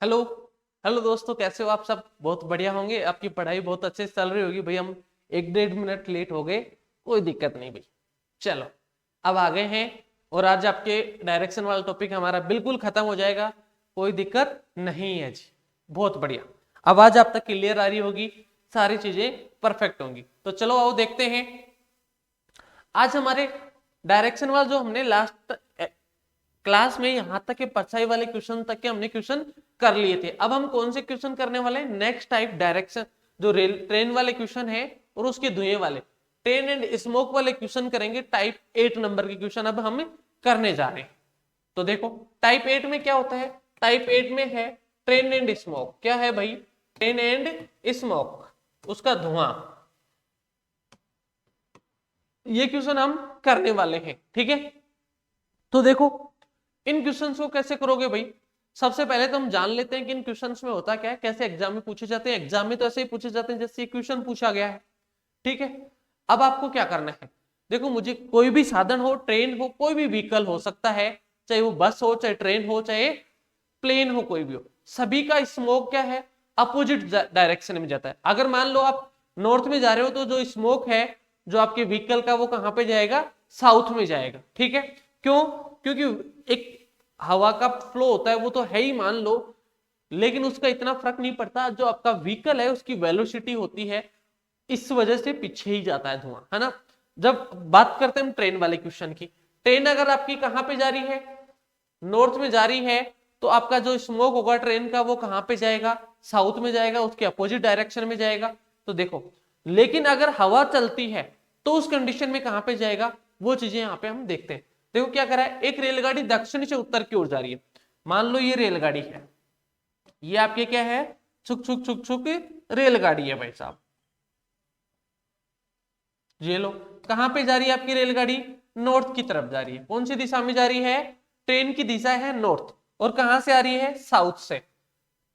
Hello. Hello दोस्तों, कैसे हो आप सब? बहुत बढ़िया होंगे, आपकी पढ़ाई बहुत अच्छे से चल रही होगी। भाई हम 1-1.5 मिनट लेट हो गए, कोई दिक्कत नहीं भाई। चलो, अब आ गए हैं और आज आपके डायरेक्शन वाला टॉपिक हमारा बिल्कुल खत्म हो जाएगा। कोई दिक्कत नहीं है जी। बहुत बढ़िया। आवाज आप तक क्लियर आ रही होगी, सारी चीजें परफेक्ट होंगी। तो चलो आओ देखते हैं। आज हमारे डायरेक्शन वाला जो हमने लास्ट क्लास में यहां तक के परछाई वाले क्वेश्चन तक के हमने क्वेश्चन कर लिए थे। अब हम कौन से क्वेश्चन करने वाले हैं? नेक्स्ट टाइप डायरेक्शन जो रेल ट्रेन वाले क्वेश्चन है और उसके धुएं वाले ट्रेन एंड स्मोक वाले क्वेश्चन करेंगे। टाइप 8 नंबर के क्वेश्चन अब हम करने जा रहे हैं। तो देखो टाइप 8 में क्या होता है। टाइप 8 में है ट्रेन एंड स्मोक। क्या है भाई? ट्रेन एंड स्मोक, उसका धुआं। ये क्वेश्चन हम करने वाले हैं, ठीक है। तो देखो इन क्वेश्चंस को कैसे करोगे भाई। सबसे पहले तो हम जान लेते हैं कि इन क्वेश्चंस में होता क्या है, कैसे एग्जाम में पूछे जाते हैं। एग्जाम में तो ऐसे ही पूछे जाते हैं जैसे ये क्वेश्चन पूछा गया है, ठीक है। अब आपको क्या करना है, देखो मुझे कोई भी साधन हो, ट्रेन हो, कोई भी व्हीकल हो सकता है, चाहे वो बस हो, चाहे ट्रेन हो, चाहे प्लेन हो, कोई भी हो, सभी का स्मोक क्या है? अपोजिट डायरेक्शन में जाता है। अगर मान लो आप नॉर्थ में जा रहे हो तो जो स्मोक है जो आपके व्हीकल का वो कहां पे जाएगा? साउथ में जाएगा, ठीक है। क्यों? क्योंकि एक हवा का फ्लो होता है वो तो है ही, मान लो, लेकिन उसका इतना फर्क नहीं पड़ता। जो आपका व्हीकल है उसकी वेलोसिटी होती है, इस वजह से पीछे ही जाता है धुआं, है ना। जब बात करते हैं हम ट्रेन वाले क्वेश्चन की, ट्रेन अगर आपकी कहां पे जा रही है? नॉर्थ में जा रही है, तो आपका जो स्मोक होगा ट्रेन का वो कहां पे जाएगा? साउथ में जाएगा, उसके अपोजिट डायरेक्शन में जाएगा। तो देखो, लेकिन अगर हवा चलती है तो उस कंडीशन में कहां पे जाएगा, वो चीजें यहां पे हम देखते हैं। देखो क्या करा है, एक रेलगाड़ी दक्षिण से उत्तर की ओर जा रही है। मान लो ये रेलगाड़ी है, ये आपके क्या है? छुक छुक छुक छुक रेलगाड़ी है भाई साहब। ये लो, कहां पे जा रही है आपकी रेलगाड़ी? नॉर्थ की तरफ जा रही है। कौन सी दिशा में जा रही है? ट्रेन की दिशा है नॉर्थ। और कहां से आ रही है? साउथ से।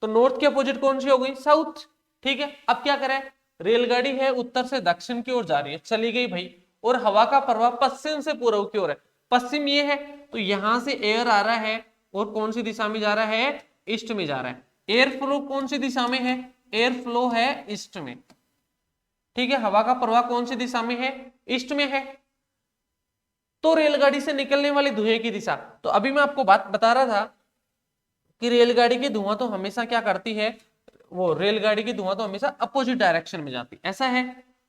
तो नॉर्थ के अपोजिट कौन सी हो गई? साउथ, ठीक है। अब क्या करें, रेलगाड़ी है उत्तर से दक्षिण की ओर जा रही है, चली गई भाई। और हवा का प्रवाह पश्चिम से पूर्व की ओर है। पश्चिम ये है, तो यहां से एयर आ रहा है और कौन सी दिशा में जा रहा है? ईस्ट में जा रहा है। एयर फ्लो कौन सी दिशा में है? एयर फ्लो है ईस्ट में, ठीक है। हवा का प्रवाह कौन सी दिशा में है? ईस्ट में है। तो रेलगाड़ी से निकलने वाली धुएं की दिशा, तो अभी मैं आपको बात बता रहा था कि रेलगाड़ी की धुआं तो हमेशा क्या करती है, वो रेलगाड़ी की धुआं तो हमेशा अपोजिट डायरेक्शन में जाती है, ऐसा है।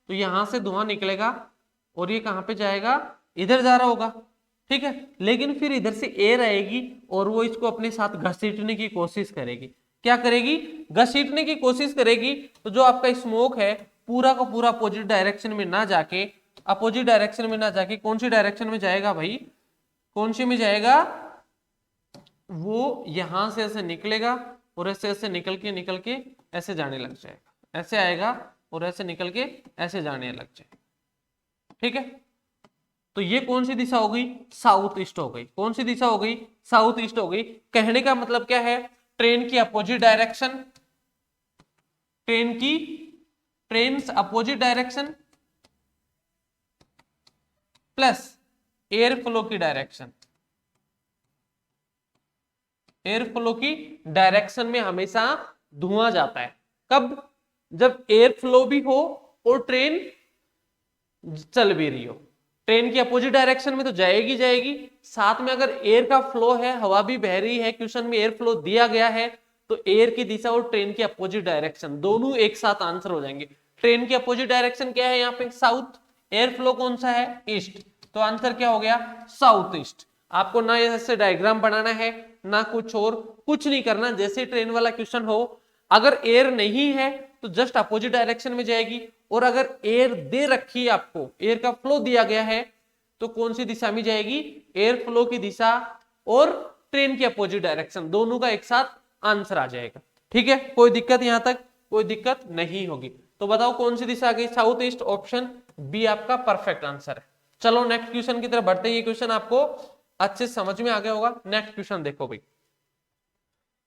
तो यहां से धुआं निकलेगा और ये कहां पे जाएगा? इधर जा रहा होगा, ठीक है। लेकिन फिर इधर से एयर आएगी और वो इसको अपने साथ घसीटने की कोशिश करेगी। क्या करेगी? घसीटने की कोशिश करेगी। तो जो आपका स्मोक है पूरा का पूरा अपोजिट डायरेक्शन में ना जाके, अपोजिट डायरेक्शन में ना जाके कौन सी डायरेक्शन में जाएगा भाई? कौन सी में जाएगा? वो यहां से ऐसे निकलेगा और ऐसे ऐसे निकल के ऐसे जाने लग जाएगा, ऐसे आएगा और ऐसे निकल के ऐसे जाने लग जाएगा, ठीक है। तो ये कौन सी दिशा हो गई? साउथ ईस्ट हो गई। कौन सी दिशा हो गई? साउथ ईस्ट हो गई। कहने का मतलब क्या है, ट्रेन की अपोजिट डायरेक्शन, ट्रेन की train opposite direction plus air flow की डायरेक्शन। एयर फ्लो की डायरेक्शन में हमेशा धुआं जाता है। कब? जब एयर फ्लो भी हो और ट्रेन चल भी रही हो। ट्रेन की अपोजिट डायरेक्शन में तो जाएगी जाएगी, साथ में अगर एयर का फ्लो है, हवा भी बह रही है, क्वेश्चन में एयर फ्लो दिया गया है, तो एयर की दिशा और ट्रेन की अपोजिट डायरेक्शन दोनों एक साथ आंसर हो जाएंगे। ट्रेन की अपोजिट डायरेक्शन क्या है यहाँ पे? साउथ। एयर फ्लो कौन सा है? ईस्ट। तो आंसर क्या हो गया? South east. आपको ना ऐसे डायग्राम बनाना है ना कुछ और, कुछ नहीं करना। जैसे ट्रेन वाला क्वेश्चन हो, अगर एयर नहीं है तो जस्ट अपोजिट डायरेक्शन में जाएगी, और अगर एयर दे रखी है आपको, एयर का फ्लो दिया गया है, तो कौन सी दिशा में जाएगी? एयर फ्लो की दिशा और ट्रेन की अपोजिट डायरेक्शन दोनों का एक साथ आंसर आ जाएगा, ठीक है। कोई दिक्कत यहां तक? कोई दिक्कत नहीं होगी। तो बताओ कौन सी दिशा आ गई? South east. ऑप्शन बी आपका परफेक्ट आंसर है। चलो नेक्स्ट क्वेश्चन की तरफ बढ़ते हैं। ये क्वेश्चन आपको अच्छे समझ में आ गया होगा। नेक्स्ट क्वेश्चन देखो भाई,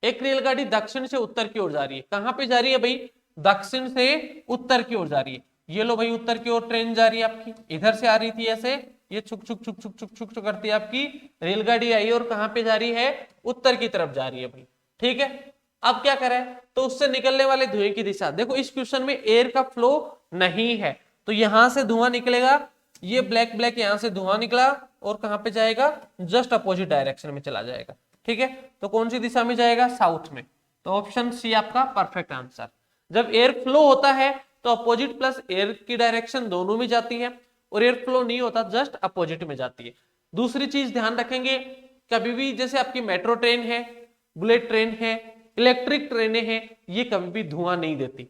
एक रेलगाड़ी दक्षिण से उत्तर की ओर जा रही है। कहां पे जा रही है भाई? दक्षिण से उत्तर की ओर जा रही है। ये लो भाई, उत्तर की ओर ट्रेन जा रही है आपकी, इधर से आ रही थी ऐसे, ये छुक छुक छुक छुक छुक छुक छुक करती है आपकी रेलगाड़ी आई और कहां पे जा रही है? उत्तर की तरफ जा रही है भाई, ठीक है। अब क्या करें, तो उससे निकलने वाले धुएं की दिशा देखो, इस क्वेश्चन में एयर का फ्लो नहीं है, तो यहां से धुआं निकलेगा, ये ब्लैक ब्लैक यहां से धुआं निकला और कहां पे जाएगा, जस्ट अपोजिट डायरेक्शन में चला जाएगा। ठीक है, तो कौन सी दिशा में जाएगा, साउथ में। तो ऑप्शन सी आपका परफेक्ट आंसर। जब एयर फ्लो होता है तो अपोजिट प्लस एयर की डायरेक्शन दोनों में जाती है, और एयर फ्लो नहीं होता जस्ट अपोजिट में जाती है। दूसरी चीज ध्यान रखेंगे, कभी भी जैसे आपकी मेट्रो ट्रेन है, बुलेट ट्रेन है, इलेक्ट्रिक ट्रेनें हैं, ये कभी भी धुआं नहीं देती,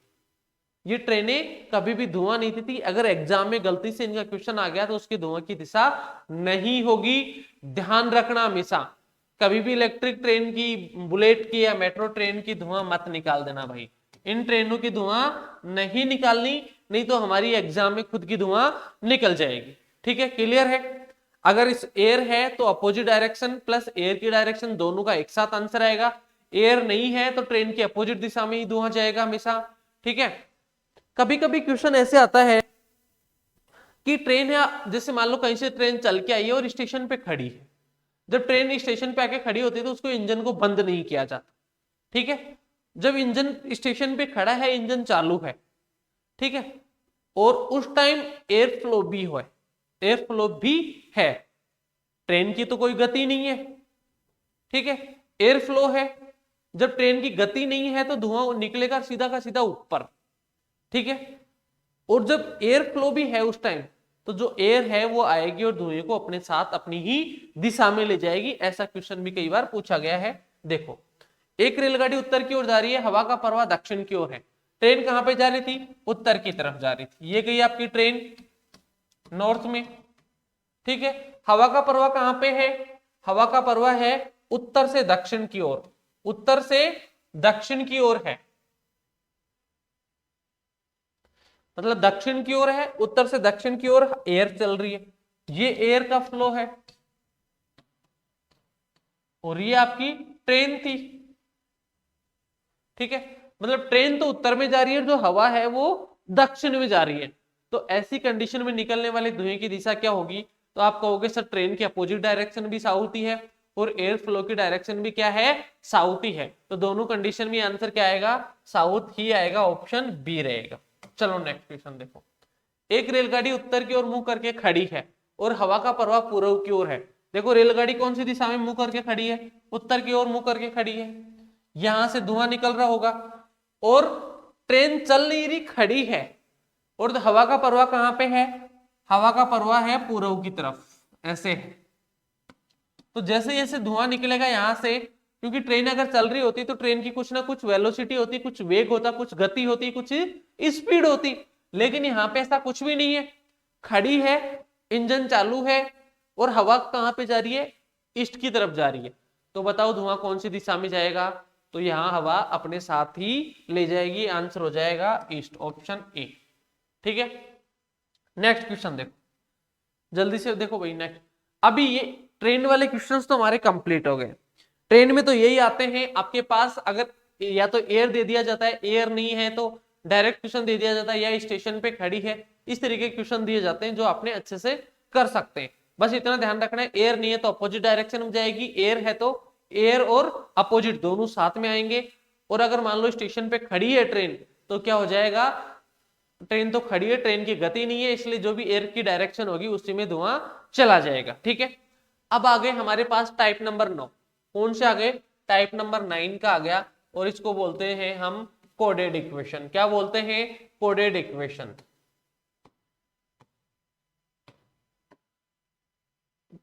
ये ट्रेनें कभी भी धुआं नहीं देती। अगर एग्जाम में गलती से इनका क्वेश्चन आ गया तो उसकी धुआं की दिशा नहीं होगी, ध्यान रखना हमेशा। कभी भी इलेक्ट्रिक ट्रेन की, बुलेट की या मेट्रो ट्रेन की धुआं मत निकाल देना भाई, इन ट्रेनों की धुआं नहीं निकालनी, नहीं तो हमारी एग्जाम में खुद की धुआं निकल जाएगी। ठीक है, क्लियर है। अगर इस एयर है तो अपोजिट डायरेक्शन प्लस एयर की डायरेक्शन दोनों का एक साथ आंसर आएगा, एयर नहीं है तो ट्रेन की अपोजिट दिशा में ही धुआं जाएगा हमेशा। ठीक है, कभी कभी क्वेश्चन ऐसे आता है कि ट्रेन है, जैसे मान लो कहीं से ट्रेन चल के आई है और स्टेशन पे खड़ी है, जब ट्रेन स्टेशन पे आके खड़ी होती है तो उसको इंजन को बंद नहीं किया जाता। ठीक है, जब इंजन स्टेशन पे खड़ा है, इंजन चालू है, ठीक है, और उस टाइम एयर फ्लो भी है, एयर फ्लो भी है, ट्रेन की तो कोई गति नहीं है, ठीक है, एयर फ्लो है, जब ट्रेन की गति नहीं है तो धुआं निकलेगा सीधा का सीधा ऊपर। ठीक है, और जब एयर फ्लो भी है उस टाइम, तो जो एयर है वो आएगी और धुएं को अपने साथ अपनी ही दिशा में ले जाएगी। ऐसा क्वेश्चन भी कई बार पूछा गया है। देखो, एक रेलगाड़ी उत्तर की ओर जा रही है, हवा का प्रवाह दक्षिण की ओर है, ट्रेन कहां पे जा रही थी, उत्तर की तरफ जा रही थी, ये गई आपकी ट्रेन नॉर्थ में। ठीक है, हवा का प्रवाह कहां पे है, हवा का प्रवाह है उत्तर से दक्षिण की ओर, उत्तर से दक्षिण की ओर है, मतलब दक्षिण की ओर है, उत्तर से दक्षिण की ओर एयर चल रही है, ये एयर का फ्लो है, और ये आपकी ट्रेन थी। ठीक है, मतलब ट्रेन तो उत्तर में जा रही है, जो हवा है वो दक्षिण में जा रही है, तो ऐसी कंडीशन में निकलने वाले धुएं की दिशा क्या होगी, तो आप कहोगे सर ट्रेन की अपोजिट डायरेक्शन भी साउथ ही है और एयर फ्लो की डायरेक्शन भी क्या है, साउथ ही है, तो दोनों कंडीशन में आंसर क्या आएगा, साउथ ही आएगा, ऑप्शन बी रहेगा। चलो नेक्स्ट क्वेश्चन देखो, एक रेलगाड़ी उत्तर की ओर मुंह करके खड़ी है और हवा का प्रवाह पूर्व की ओर है। देखो रेलगाड़ी कौन सी दिशा में मुंह करके खड़ी है, उत्तर की ओर मुंह करके खड़ी है, यहां से धुआं निकल रहा होगा, और ट्रेन चल नहीं रही, खड़ी है, और हवा का प्रवाह कहां पे है, हवा का प्रवाह है पूर्व की तरफ, ऐसे है। तो जैसे जैसे धुआं निकलेगा यहां से, क्योंकि ट्रेन अगर चल रही होती तो ट्रेन की कुछ ना कुछ वेलोसिटी होती, कुछ वेग होता, कुछ गति होती, कुछ स्पीड होती, लेकिन यहाँ पे ऐसा कुछ भी नहीं है, खड़ी है, इंजन चालू है, और हवा कहां पे जा रही है, ईस्ट की तरफ जा रही है। तो बताओ धुआं कौन सी दिशा में जाएगा, तो यहां हवा अपने साथ ही ले जाएगी, आंसर हो जाएगा ईस्ट, ऑप्शन ए। ठीक है, नेक्स्ट क्वेश्चन देखो, जल्दी से देखो भाई नेक्स्ट। अभी ये ट्रेन वाले क्वेश्चंस तो हमारे कंप्लीट हो गए। ट्रेन में तो यही आते हैं आपके पास, अगर या तो एयर दे दिया जाता है, एयर नहीं है तो डायरेक्ट क्वेश्चन दे दिया जाता है, या स्टेशन पे खड़ी है, इस तरीके के क्वेश्चन दिए जाते हैं जो आपने अच्छे से कर सकते हैं। बस इतना ध्यान रखना है, एयर नहीं है तो अपोजिट डायरेक्शन में जाएगी, एयर है तो एयर और अपोजिट दोनों साथ में आएंगे, और अगर मान लो स्टेशन पे खड़ी है ट्रेन तो क्या हो जाएगा, ट्रेन तो खड़ी है, ट्रेन की गति नहीं है, इसलिए जो भी एयर की डायरेक्शन होगी उसी में धुआं चला जाएगा। ठीक है, अब आ गए हमारे पास टाइप नंबर 9, कौन से आ गए, टाइप नंबर 9 का आ गया, और इसको बोलते हैं हम कोडेड इक्वेशन। क्या बोलते हैं, कोडेड इक्वेशन।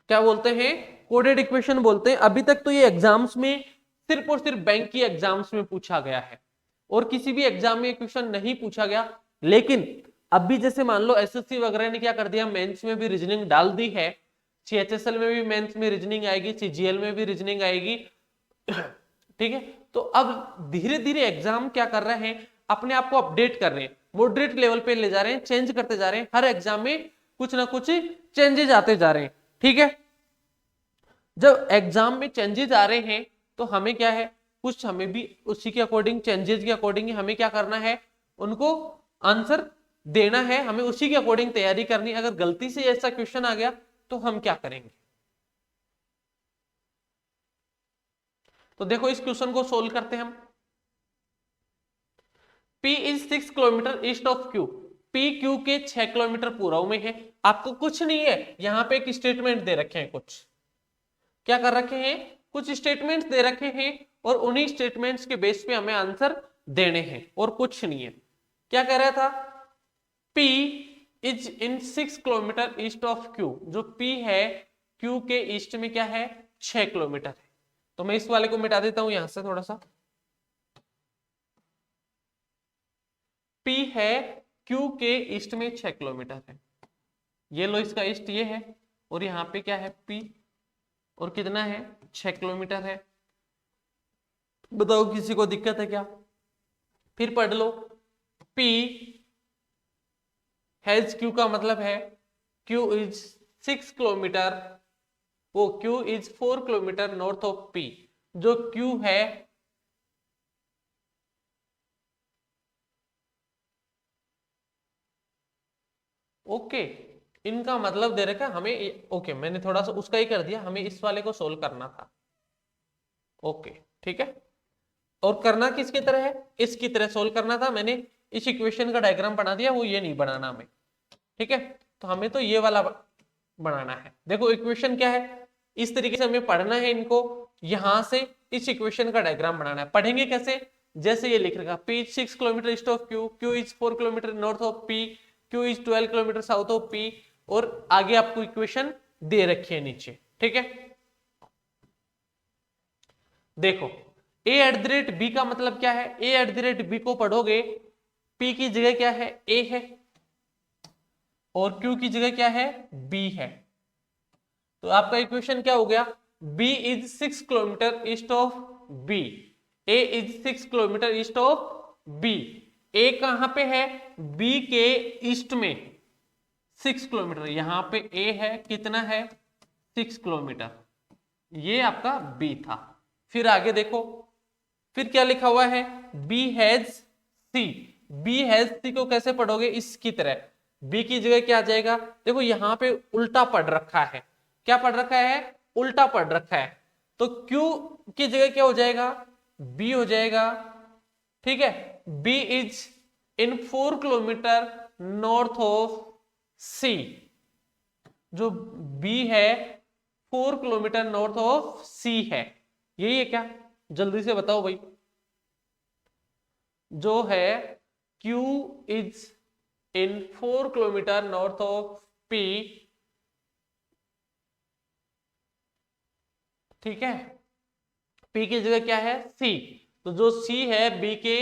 क्या बोलते हैं, कोडेड इक्वेशन बोलते हैं। अभी तक तो ये एग्जाम्स में सिर्फ और सिर्फ बैंक की एग्जाम्स में पूछा गया है, और किसी भी एग्जाम में क्वेश्चन नहीं पूछा गया, लेकिन अभी जैसे मान लो एसएससी वगैरह ने क्या कर दिया, मेंस में भी रीजनिंग डाल दी है, सीएचएसएल में भी मेंस में रीजनिंग आएगी, सीजीएल में भी रीजनिंग आएगी। ठीक है, तो अब धीरे धीरे एग्जाम क्या कर रहे हैं, अपने आप को अपडेट कर रहे हैं, मॉडरेट लेवल पे ले जा रहे हैं, चेंज करते जा रहे हैं, हर एग्जाम में कुछ ना कुछ चेंजेस आते जा रहे हैं। ठीक है, जब एग्जाम में चेंजेस आ रहे हैं तो हमें क्या है, कुछ हमें भी उसी के अकॉर्डिंग, चेंजेस के अकॉर्डिंग हमें क्या करना है, उनको आंसर देना है, हमें उसी के अकॉर्डिंग तैयारी करनी। अगर गलती से ऐसा क्वेश्चन आ गया तो हम क्या करेंगे। तो देखो इस क्वेश्चन को सोल्व करते हैं हम। P is 6 kilometre east of Q, P Q के 6 किलोमीटर पूर्व में है। आपको कुछ नहीं है, यहाँ पे एक स्टेटमेंट दे रखे हैं, कुछ क्या कर रखे हैं, कुछ स्टेटमेंट्स दे रखे हैं और उन्हीं स्टेटमेंट्स के बेस पे हमें आंसर देने हैं और कुछ नहीं है। क्या कह रहा था, P is in 6 kilometre east of Q, जो P है Q के ईस्ट में क्या है, 6 किलोमीटर है। तो मैं इस वाले को मिटा देता हूं यहां से थोड़ा सा। P है Q के ईस्ट में 6 किलोमीटर है, ये लो इसका ईस्ट ये है, और यहाँ पे क्या है P, और कितना है 6 किलोमीटर है। बताओ किसी को दिक्कत है क्या? फिर पढ़ लो, P हैज Q का मतलब है Q इज 6 किलोमीटर, वो Q is 4 kilometre north of P, जो Q है ओके, इनका मतलब दे रखा हमें ओके, मैंने थोड़ा सा उसका ही कर दिया, हमें इस वाले को सोल्व करना था। ओके ठीक है, और करना किसकी तरह है, इसकी तरह सोल्व करना था। मैंने इस इक्वेशन का डायग्राम बना दिया, वो ये नहीं बनाना हमें, ठीक है। तो हमें तो ये वाला बनाना है। देखो इक्वेशन क्या है, इस तरीके से हमें पढ़ना है इनको, यहां से इस इक्वेशन का डायग्राम बनाना है। पढ़ेंगे कैसे, जैसे ये लिख रखा P 6 kilometre east of Q, Q is 4 kilometre north of P, Q is 12 kilometre south of P, और आगे आपको इक्वेशन दे रखी है नीचे, ठीक है। देखो a@b का मतलब क्या है, a@b को पढ़ोगे, P की जगह क्या है, a है, और Q की जगह क्या है, B है। तो आपका इक्वेशन क्या हो गया, B is 6 kilometre east of B, A is 6 kilometre east of B। A कहां पे है, B के ईस्ट में 6 किलोमीटर, यहां पे A है, कितना है 6 किलोमीटर, ये आपका B था। फिर आगे देखो, फिर क्या लिखा हुआ है, B has C, B has C को कैसे पढ़ोगे, इसकी तरह B की जगह क्या आ जाएगा, देखो यहां पे उल्टा पढ़ रखा है, क्या पढ़ रखा है, उल्टा पढ़ रखा है, तो Q की जगह क्या हो जाएगा, B हो जाएगा, ठीक है। B is in 4 kilometre north of C, जो B है 4 किलोमीटर नॉर्थ ऑफ C है, यही है क्या, जल्दी से बताओ भाई। जो है Q is in 4 kilometre north of P, ठीक है, P की जगह क्या है C, तो जो C है B के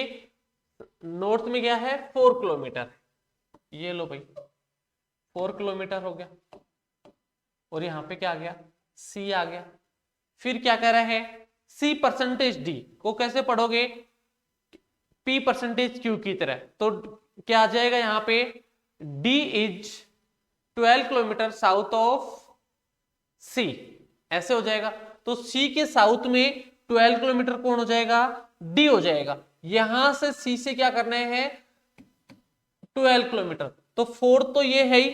नॉर्थ में क्या है 4 किलोमीटर, ये लो भाई 4 किलोमीटर हो गया, और यहां पे क्या आ गया, C आ गया। फिर क्या कह रहा है, C परसेंटेज D को कैसे पढ़ोगे, P परसेंटेज Q की तरह, तो क्या आ जाएगा यहां पे, D is 12 kilometre south of C, ऐसे हो जाएगा। तो C के साउथ में 12 किलोमीटर कौन हो जाएगा, D हो जाएगा। यहां से C से क्या करना है 12 किलोमीटर, तो 4 तो ये है ही,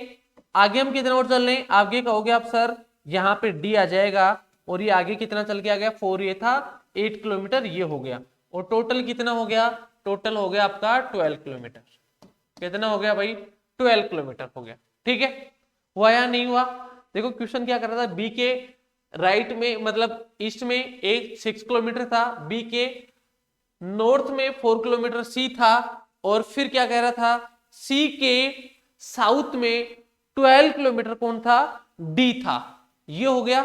आगे हम कितना और चल रहे हैं, आगे कहोगे आप सर यहाँ पे D आ जाएगा, और ये आगे कितना चल के आ गया 4, ये था 8 किलोमीटर, ये हो गया, और टोटल कितना हो गया, टोटल हो गया आपका 12 किलोमीटर। कितना हो गया भाई, 12 किलोमीटर हो गया, ठीक है। हुआ या नहीं हुआ, देखो क्वेश्चन क्या कर रहा था, बी के राइट में मतलब ईस्ट में एक 6 किलोमीटर था, बी के नॉर्थ में 4 किलोमीटर सी था, और फिर क्या कह रहा था, सी के साउथ में 12 किलोमीटर कौन था, डी था। ये हो गया,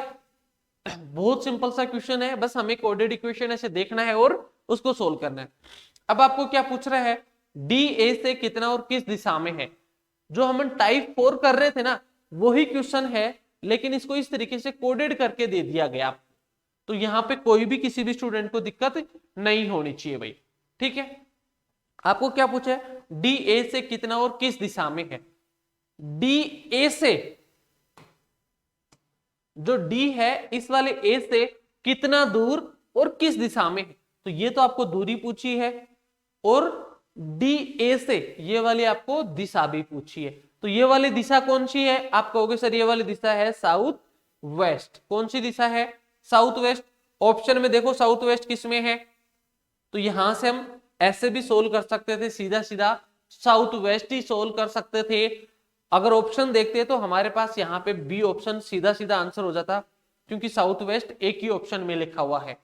बहुत सिंपल सा क्वेश्चन है, बस हमें कोडेड इक्वेशन ऐसे देखना है और उसको सोल्व करना है। अब आपको क्या पूछ रहा है, डी ए से कितना और किस दिशा में है, जो हम टाइप 4 कर रहे थे ना वही क्वेश्चन है, लेकिन इसको इस तरीके से कोडेड करके दे दिया गया आपको, तो यहां पे कोई भी किसी भी स्टूडेंट को दिक्कत नहीं होनी चाहिए भाई, ठीक है। आपको क्या पूछा है, डी ए से कितना और किस दिशा में है, डी ए से, जो डी है इस वाले ए से कितना दूर और किस दिशा में है, तो ये तो आपको दूरी पूछी है, और डी ए से ये वाली आपको दिशा भी पूछी है, तो ये वाली दिशा कौन सी है, आप कहोगे सर ये वाली दिशा है साउथ वेस्ट, कौन सी दिशा है, साउथ वेस्ट। ऑप्शन में देखो साउथ वेस्ट किस में है, तो यहां से हम ऐसे भी सोल्व कर सकते थे, सीधा सीधा साउथ वेस्ट ही सोल्व कर सकते थे। अगर ऑप्शन देखते तो हमारे पास यहाँ पे बी ऑप्शन सीधा सीधा आंसर हो जाता, क्योंकि साउथ वेस्ट एक ही ऑप्शन में लिखा हुआ है।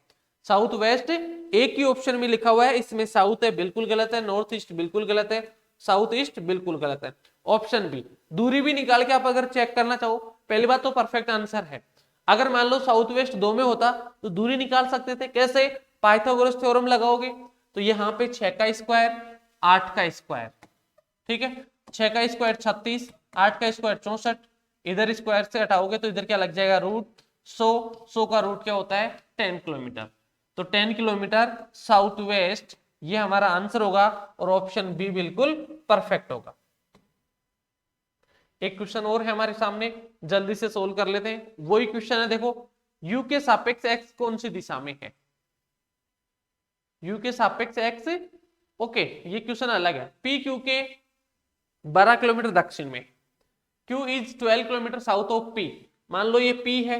साउथ वेस्ट एक ही ऑप्शन में लिखा हुआ है, इसमें साउथ है बिल्कुल गलत है, नॉर्थ ईस्ट बिल्कुल गलत है, साउथ ईस्ट बिल्कुल गलत है। ऑप्शन बी, दूरी भी निकाल के आप अगर चेक करना चाहो, पहली बात तो परफेक्ट आंसर है। अगर मान लो साउथ वेस्ट 2 में होता तो दूरी निकाल सकते थे, कैसे? पाइथागोरस थ्योरम लगाओगे तो यहाँ पे 6 का स्क्वायर 8 का स्क्वायर, ठीक है, 6 का स्क्वायर 36, 8 का स्क्वायर 64, इधर स्क्वायर से हटाओगे तो इधर क्या लग जाएगा रूट 100 का रूट क्या होता है 10 किलोमीटर। तो 10 किलोमीटर साउथ वेस्ट ये हमारा आंसर होगा और ऑप्शन बी बिल्कुल परफेक्ट होगा। एक क्वेश्चन और है हमारे सामने, जल्दी से सोल्व कर लेते हैं। वही क्वेश्चन है, देखो u के सापेक्ष x कौन सी दिशा में है? u के सापेक्ष x, ओके ये क्वेश्चन अलग है। p q के 12 किलोमीटर दक्षिण में, q is 12 kilometre south of p। मान लो ये p है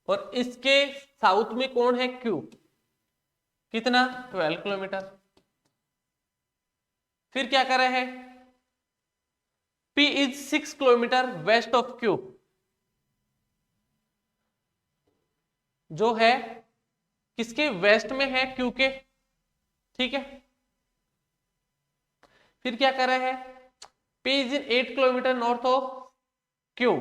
और इसके साउथ में कौन है? q। कितना? 12 किलोमीटर। फिर क्या कर रहे हैं? P is 6 kilometre west of Q, जो है किसके वेस्ट में है? Q के, ठीक है। फिर क्या कर रहे हैं? P is 8 kilometre north of Q,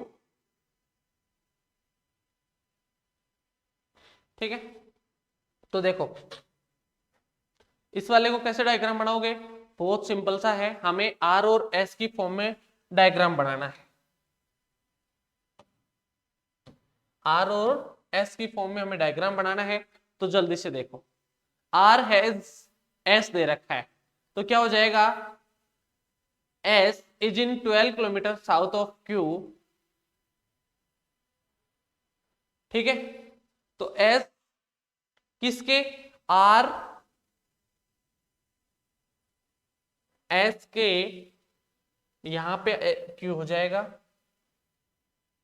ठीक है। तो देखो इस वाले को कैसे डायग्राम बनाओगे? बहुत सिंपल सा है, हमें R और S की फॉर्म में डायग्राम बनाना है। R और S की फॉर्म में हमें डायग्राम बनाना है, तो जल्दी से देखो R हैज S दे रखा है, तो क्या हो जाएगा? S is in 12 kilometre south of Q, ठीक है। तो S किसके? R S के यहां पे Q हो जाएगा,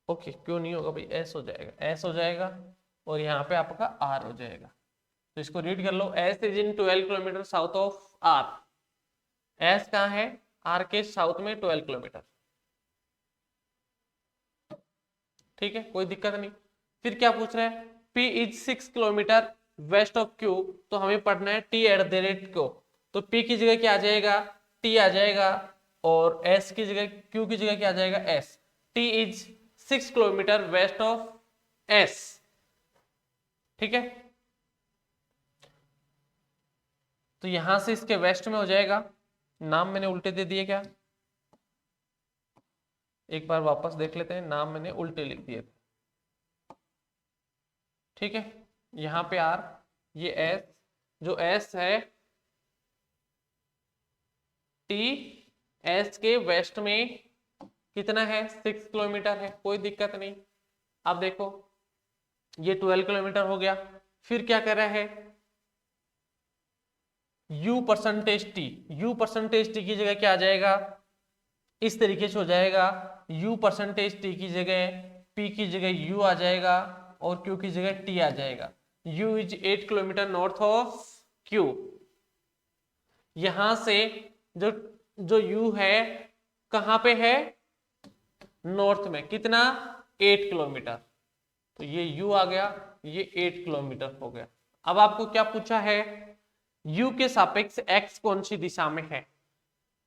ओके क्यों नहीं होगा भाई, S हो जाएगा, S हो जाएगा और यहाँ पे आपका R हो जाएगा। तो इसको रीड कर लो, S is in 12 kilometre south of R। S कहाँ है? R के साउथ में 12 किलोमीटर, ठीक है, कोई दिक्कत नहीं। फिर क्या पूछ रहा है? P is 6 kilometre west of Q, तो हमें पढ़ना है T@Q। तो P की जगह क्या आ जाएगा? T आ जाएगा और S की जगह, Q की जगह क्या आ जाएगा? S। T is 6 kilometre west of S, ठीक है। तो यहां से इसके वेस्ट में हो जाएगा, नाम मैंने उल्टे दे दिए क्या? एक बार वापस देख लेते हैं, नाम मैंने उल्टे लिख दिए थे, ठीक है। यहां पे R, ये S, जो S है T S के वेस्ट में कितना है? 6 किलोमीटर है, कोई दिक्कत नहीं। अब देखो ये 12 किलोमीटर हो गया। फिर क्या कर रहा है? U percentage T, U percentage T की जगह क्या आ जाएगा? इस तरीके से हो जाएगा, U परसेंटेज T की जगह P की जगह U आ जाएगा और Q की जगह T आ जाएगा। U is 8 kilometre north of Q। यहां से जो जो U है कहां पे है? नॉर्थ में, कितना? 8 किलोमीटर। तो ये U आ गया, ये 8 किलोमीटर हो गया। अब आपको क्या पूछा है? U के सापेक्ष X कौन सी दिशा में है?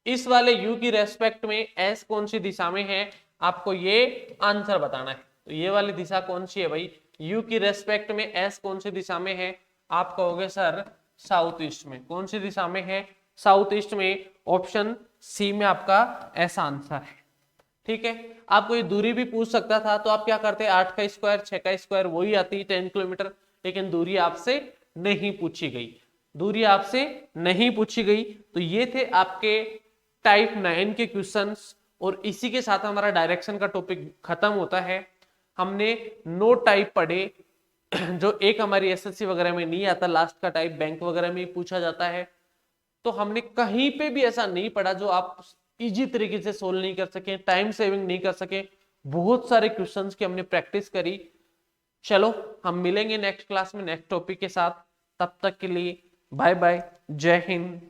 इस वाले U की रेस्पेक्ट में S कौन सी दिशा में है, आपको ये आंसर बताना है। तो ये वाली दिशा कौन सी है भाई? U की रेस्पेक्ट में S कौन सी दिशा में है? आप कहोगे सर साउथ ईस्ट में। कौन सी दिशा में है? साउथ ईस्ट में। ऑप्शन सी में आपका ऐसा आंसर है, ठीक है। आपको ये दूरी भी पूछ सकता था, तो आप क्या करते? 8 का स्क्वायर 6 का स्क्वायर वही आती 10 किलोमीटर, लेकिन दूरी आपसे नहीं पूछी गई, दूरी आपसे नहीं पूछी गई। तो ये थे आपके टाइप 9 के क्वेश्चंस, और इसी के साथ हमारा डायरेक्शन का टॉपिक खत्म होता है। हमने 9 टाइप पढ़े, जो एक हमारी एसएससी वगैरह में नहीं आता, लास्ट का टाइप बैंक वगैरह में पूछा जाता है। तो हमने कहीं पे भी ऐसा नहीं पढ़ा जो आप इजी तरीके से सोल्व नहीं कर सके, टाइम सेविंग नहीं कर सके। बहुत सारे क्वेश्चंस की हमने प्रैक्टिस करी। चलो हम मिलेंगे नेक्स्ट क्लास में नेक्स्ट टॉपिक के साथ, तब तक के लिए बाय बाय, जय हिंद।